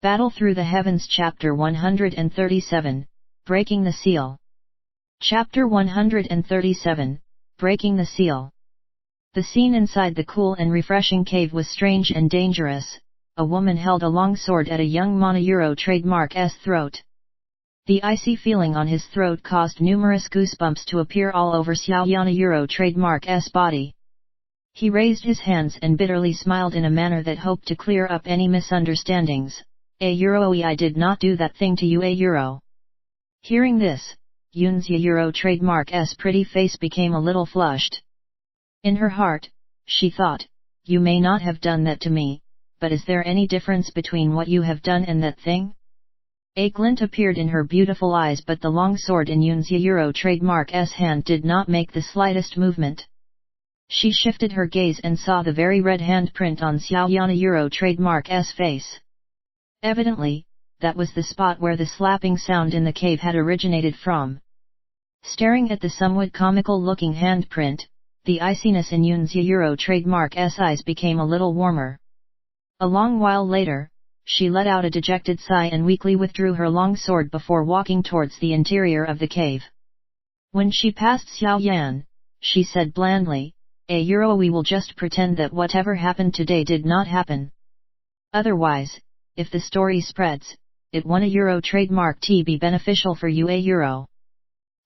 Battle Through the Heavens Chapter 137, Breaking the Seal. Chapter 137, Breaking the Seal. The scene inside the cool and refreshing cave was strange and dangerous. A woman held a long sword at a young Moneyuro trademark's throat. The icy feeling on his throat caused numerous goosebumps to appear all over Moneyuro trademark's body. He raised his hands and bitterly smiled in a manner that hoped to clear up any misunderstandings. I did not do that thing to you. Hearing this, Moneyuro trademark's pretty face became a little flushed. In her heart, she thought, you may not have done that to me, but is there any difference between what you have done and that thing? A glint appeared in her beautiful eyes, but the long sword in Moneyuro trademark's hand did not make the slightest movement. She shifted her gaze and saw the very red handprint on Moneyuro trademark's face. Evidently, that was the spot where the slapping sound in the cave had originated from. Staring at the somewhat comical-looking handprint, the iciness in Moneyuro trademark's eyes became a little warmer. A long while later, she let out a dejected sigh and weakly withdrew her long sword before walking towards the interior of the cave. When she passed Xiao Yan, she said blandly, we will just pretend that whatever happened today did not happen. Otherwise, if the story spreads, it won't trademark be beneficial for you.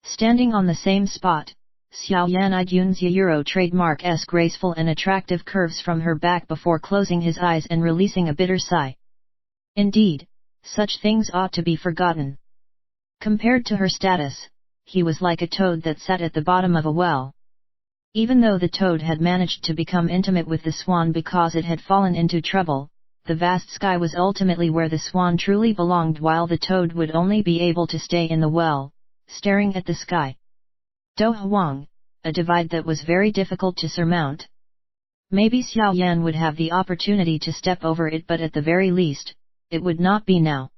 Standing on the same spot, Xiao Yan eyed Moneyuro trademark's graceful and attractive curves from her back before closing his eyes and releasing a bitter sigh. Indeed, such things ought to be forgotten. Compared to her status, he was like a toad that sat at the bottom of a well. Even though the toad had managed to become intimate with the swan because it had fallen into trouble, the vast sky was ultimately where the swan truly belonged, while the toad would only be able to stay in the well, staring at the sky. Do Huang, a divide that was very difficult to surmount. Maybe Xiao Yan would have the opportunity to step over it, but at the very least, it would not be now.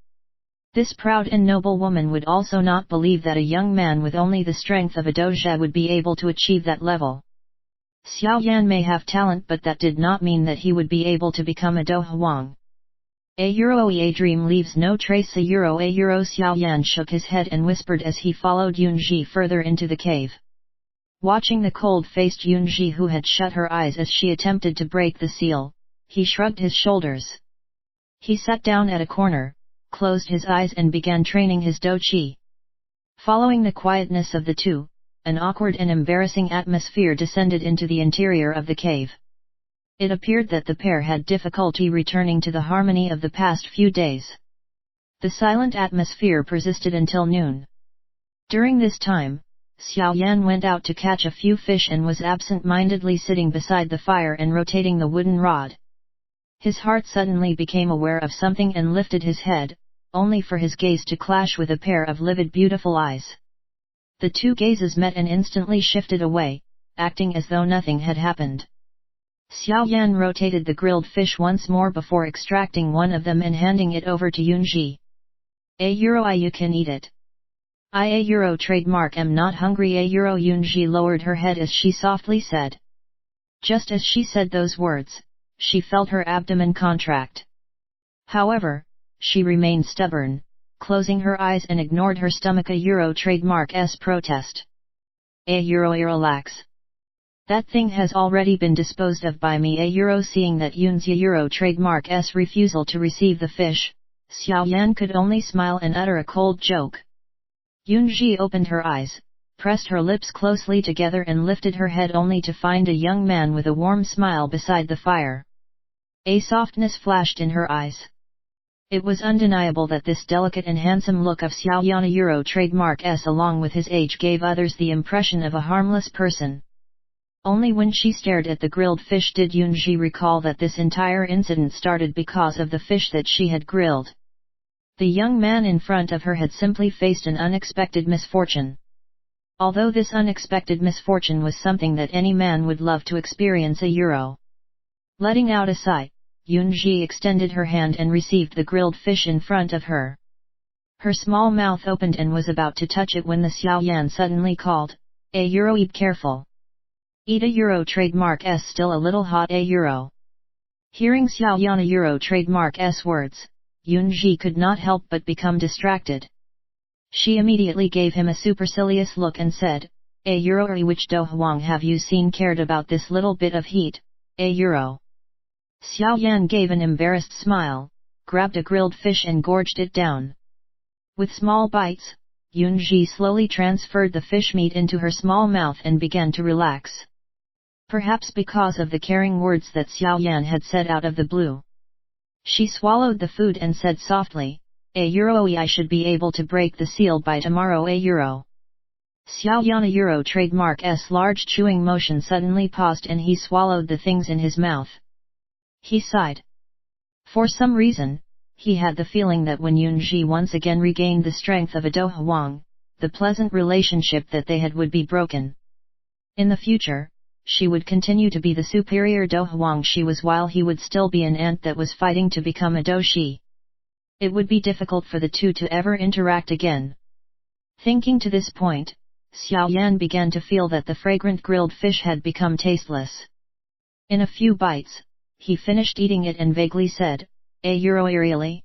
This proud and noble woman would also not believe that a young man with only the strength of a doja would be able to achieve that level. Xiao Yan may have talent, but that did not mean that he would be able to become a Do Huang. A dream leaves no trace. Xiao Yan shook his head and whispered as he followed Yunji further into the cave. Watching the cold-faced Yunji, who had shut her eyes as she attempted to break the seal, he shrugged his shoulders. He sat down at a corner, closed his eyes and began training his Do Chi. Following the quietness of the two, an awkward and embarrassing atmosphere descended into the interior of the cave. It appeared that the pair had difficulty returning to the harmony of the past few days. The silent atmosphere persisted until noon. During this time, Xiao Yan went out to catch a few fish and was absent-mindedly sitting beside the fire and rotating the wooden rod. His heart suddenly became aware of something and lifted his head, only for his gaze to clash with a pair of livid beautiful eyes. The two gazes met and instantly shifted away, acting as though nothing had happened. Xiao Yan rotated the grilled fish once more before extracting one of them and handing it over to Yunji. You can eat it. Trademark am not hungry. Yunji lowered her head as she softly said. Just as she said those words, she felt her abdomen contract. However, she remained stubborn, closing her eyes and ignored her stomach. Trademark's protest. Relax. That thing has already been disposed of by me. Seeing that Moneyuro trademark's refusal to receive the fish, Xiao Yan could only smile and utter a cold joke. Yunji opened her eyes, pressed her lips closely together and lifted her head only to find a young man with a warm smile beside the fire. A softness flashed in her eyes. It was undeniable that this delicate and handsome look of Moneyuro trademark's along with his age gave others the impression of a harmless person. Only when she stared at the grilled fish did Yunji recall that this entire incident started because of the fish that she had grilled. The young man in front of her had simply faced an unexpected misfortune. Although this unexpected misfortune was something that any man would love to experience. Letting out a sigh, Yunji extended her hand and received the grilled fish in front of her. Her small mouth opened and was about to touch it when the Xiao Yan suddenly called, eat careful. Eat trademark's still a little hot. Hearing Moneyuro trademark's words, Yunji could not help but become distracted. She immediately gave him a supercilious look and said, "A Euro, which Do Huang have you seen cared about this little bit of heat, a Euro?" Xiao Yan gave an embarrassed smile, grabbed a grilled fish and gorged it down. With small bites, Yunji slowly transferred the fish meat into her small mouth and began to relax. Perhaps because of the caring words that Xiao Yan had said out of the blue. She swallowed the food and said softly, "A Euro, I should be able to break the seal by tomorrow, a Euro." Xiao Yan, a Euro trademark's large chewing motion suddenly paused and he swallowed the things in his mouth. He sighed. For some reason, he had the feeling that when Yunji once again regained the strength of a Do Huang, the pleasant relationship that they had would be broken. In the future, she would continue to be the superior Do Huang she was while he would still be an ant that was fighting to become a Do Shi. It would be difficult for the two to ever interact again. Thinking to this point, Xiao Yan began to feel that the fragrant grilled fish had become tasteless. In a few bites, he finished eating it and vaguely said, "A Euro, really?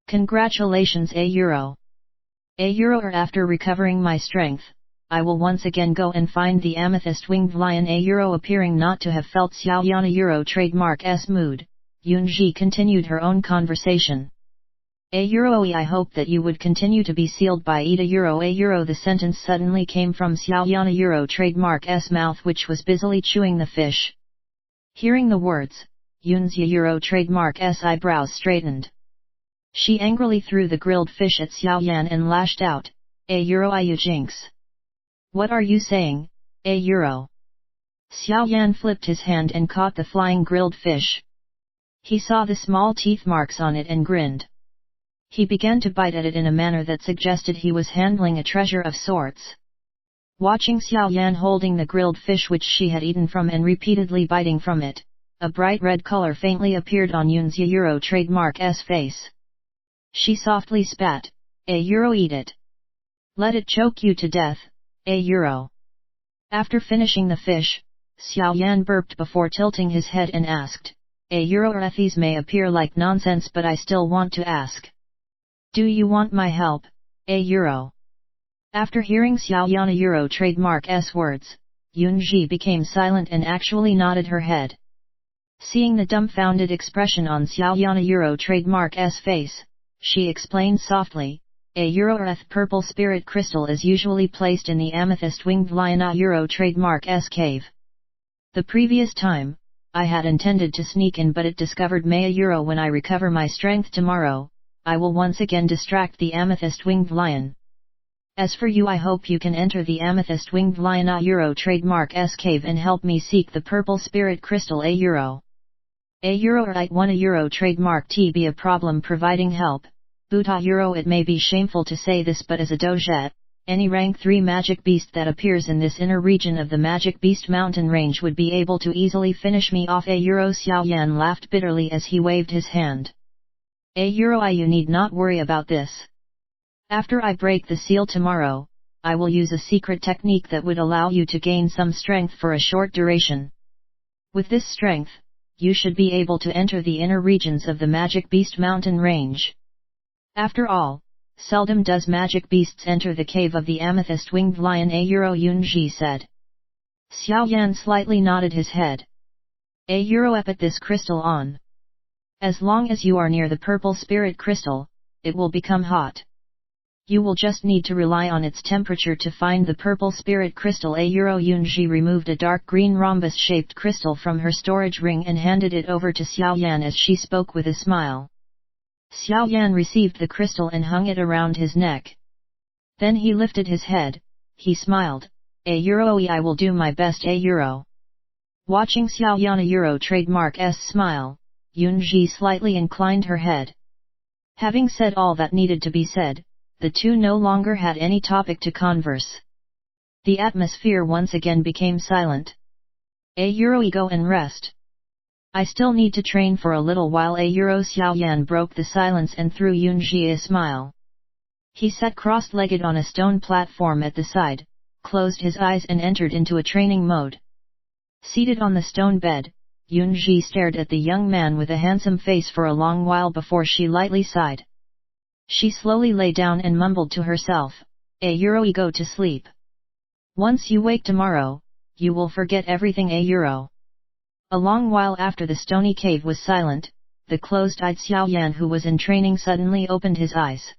Congratulations, a Euro. A Euro, or after recovering my strength, I will once again go and find the amethyst-winged lion." A Euro appearing not to have felt Xiao Yan a Euro trademark's mood, Yunji continued her own conversation. "A Euro, I hope that you would continue to be sealed by eat a Euro, a Euro." The sentence suddenly came from Xiao Yan a Euro trademark's mouth, which was busily chewing the fish. Hearing the words, Yun's Euro trademark's eyebrows straightened. She angrily threw the grilled fish at Xiao Yan and lashed out, "A Euro, you jinx! What are you saying, a Euro?" Xiao Yan flipped his hand and caught the flying grilled fish. He saw the small teeth marks on it and grinned. He began to bite at it in a manner that suggested he was handling a treasure of sorts. Watching Xiao Yan holding the grilled fish which she had eaten from and repeatedly biting from it, a bright red color faintly appeared on Yun's Euro trademark's face. She softly spat, "A Euro, eat it. Let it choke you to death, a Euro." After finishing the fish, Xiao Yan burped before tilting his head and asked, "A Euro, these may appear like nonsense, but I still want to ask. Do you want my help, a Euro?" After hearing Xiao Yan a Euro trademark's words, Yunji became silent and actually nodded her head. Seeing the dumbfounded expression on Xiao Yan a Euro trademark's face, she explained softly, "A Euro, purple spirit crystal is usually placed in the amethyst-winged lion a Euro trademark's cave. The previous time, I had intended to sneak in, but it discovered me a Euro. When I recover my strength tomorrow, I will once again distract the amethyst-winged lion. As for you, I hope you can enter the amethyst-winged lion a Euro trademark's cave and help me seek the purple spirit crystal, a Euro." A Euro, or one a Euro trademark T be a problem providing help, but a Euro. It may be shameful to say this, but as a dojet, any rank 3 magic beast that appears in this inner region of the magic beast mountain range would be able to easily finish me off, a Euro. Xiao Yan laughed bitterly as he waved his hand. "A Euro, you need not worry about this. After I break the seal tomorrow, I will use a secret technique that would allow you to gain some strength for a short duration. With this strength, you should be able to enter the inner regions of the magic beast mountain range. After all, seldom does magic beasts enter the cave of the amethyst-winged lion, a Euro," Yunji said. Xiao Yan slightly nodded his head. "A Euro, put this crystal on. As long as you are near the purple spirit crystal, it will become hot. You will just need to rely on its temperature to find the purple spirit crystal, a Euro." Yunji removed a dark green rhombus-shaped crystal from her storage ring and handed it over to Xiao Yan as she spoke with a smile. Xiao Yan received the crystal and hung it around his neck. Then he lifted his head, he smiled, "A Euro, I will do my best, a Euro." Watching Xiao Yan a Euro trademark's smile, Yunji slightly inclined her head. Having said all that needed to be said, the two no longer had any topic to converse. The atmosphere once again became silent. "A Euro, go and rest. I still need to train for a little while, a Euro." Xiao Yan broke the silence and threw Yunji a smile. He sat cross-legged on a stone platform at the side, closed his eyes and entered into a training mode. Seated on the stone bed, Yunji stared at the young man with a handsome face for a long while before she lightly sighed. She slowly lay down and mumbled to herself, Go to sleep. Once you wake tomorrow, you will forget everything. A long while after the stony cave was silent, the closed-eyed Xiaoyan who was in training suddenly opened his eyes.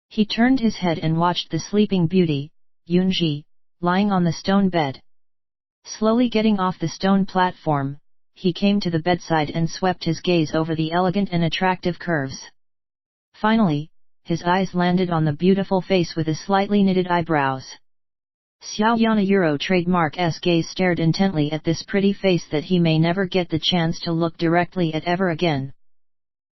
He turned his head and watched the sleeping beauty, Yunji, lying on the stone bed. Slowly getting off the stone platform, he came to the bedside and swept his gaze over the elegant and attractive curves. Finally, his eyes landed on the beautiful face with the slightly knitted eyebrows. Xiaoyan trademark S gaze stared intently at this pretty face that he may never get the chance to look directly at ever again.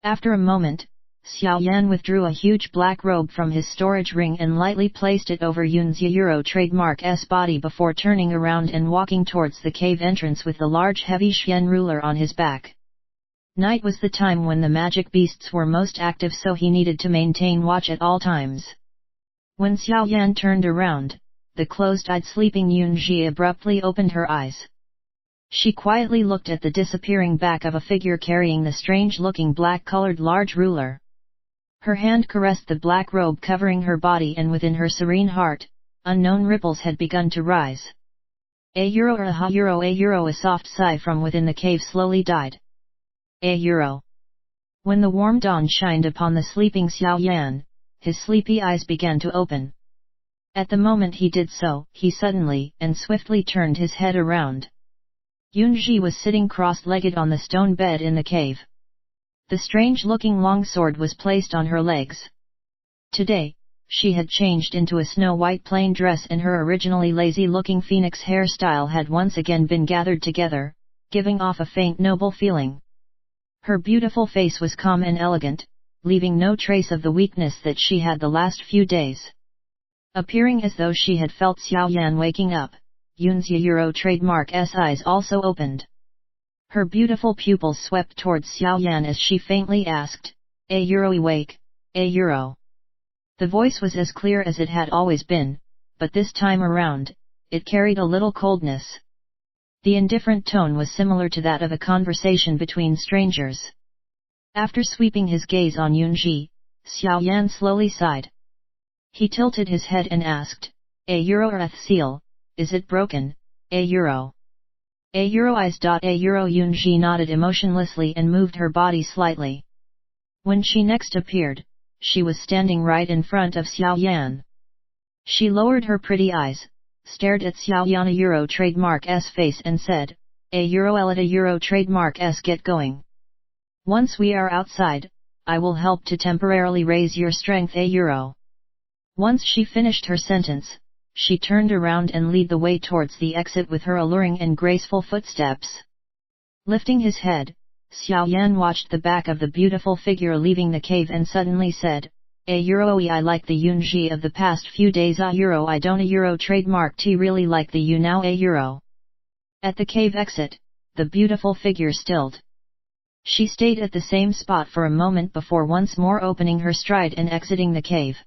After a moment, Xiaoyan withdrew a huge black robe from his storage ring and lightly placed it over Yunzi trademark S body before turning around and walking towards the cave entrance with the large heavy Xian ruler on his back. Night was the time when the magic beasts were most active, so he needed to maintain watch at all times. When Xiaoyan turned around, the closed-eyed sleeping Yunji abruptly opened her eyes. She quietly looked at the disappearing back of a figure carrying the strange-looking black-colored large ruler. Her hand caressed the black robe covering her body, and within her serene heart, unknown ripples had begun to rise. A soft sigh from within the cave slowly died. When the warm dawn shined upon the sleeping Xiaoyan, his sleepy eyes began to open. At the moment he did so, he suddenly and swiftly turned his head around. Yunji was sitting cross-legged on the stone bed in the cave. The strange-looking longsword was placed on her legs. Today, she had changed into a snow-white plain dress, and her originally lazy-looking phoenix hairstyle had once again been gathered together, giving off a faint noble feeling. Her beautiful face was calm and elegant, leaving no trace of the weakness that she had the last few days. Appearing as though she had felt Xiaoyan waking up, Yunzi trademark S eyes also opened. Her beautiful pupils swept towards Xiaoyan as she faintly asked, awake, The voice was as clear as it had always been, but this time around, it carried a little coldness. The indifferent tone was similar to that of a conversation between strangers. After sweeping his gaze on Yunji, Xiaoyan slowly sighed. He tilted his head and asked, seal, is it broken, eyes. Yunji nodded emotionlessly and moved her body slightly. When she next appeared, she was standing right in front of Xiaoyan. She lowered her pretty eyes, stared at Xiaoyan trademark S face and said, let trademark S get going. Once we are outside, I will help to temporarily raise your strength. Once she finished her sentence, she turned around and led the way towards the exit with her alluring and graceful footsteps. Lifting his head, Xiaoyan watched the back of the beautiful figure leaving the cave and suddenly said, I like the Yunji of the past few days. I don't trademark T really like the you now. At the cave exit, the beautiful figure stilled. She stayed at the same spot for a moment before once more opening her stride and exiting the cave.